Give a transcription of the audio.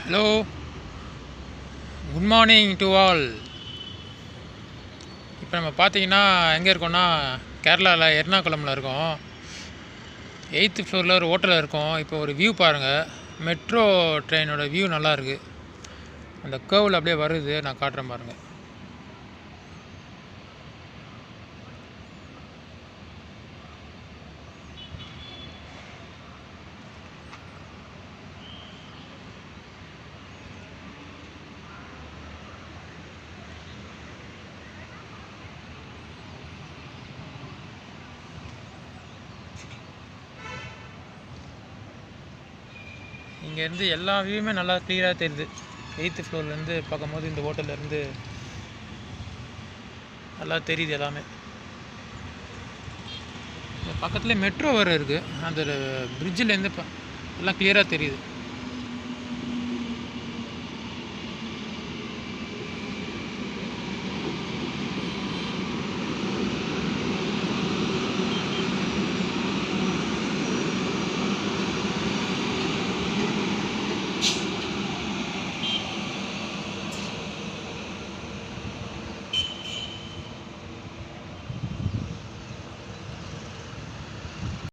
Hello, good morning to all. இப்போ நம்ம பார்த்தீங்கன்னா எங்கே இருக்கோம்னா கேரளாவில் எர்ணாகுளமில் இருக்கோம். 8th ஃப்ளோரில் ஒரு ஹோட்டலில் இருக்கோம். இப்போ ஒரு வியூ பாருங்கள், மெட்ரோ ட்ரெயினோட வியூ நல்லா இருக்குது. அந்த கேர்வில் அப்படியே வருது, நான் காட்டுறேன் பாருங்கள். இங்கேருந்து எல்லா வியூவுமே நல்லா க்ளியராக தெரியுது. 8th ஃப்ளோர்லேருந்து பார்க்கும்போது இந்த ஹோட்டல்லேருந்து நல்லா தெரியுது எல்லாமே. பக்கத்தில் மெட்ரோ வேறு இருக்குது, அந்த பிரிட்ஜிலேருந்து எல்லாம் க்ளியராக தெரியுது.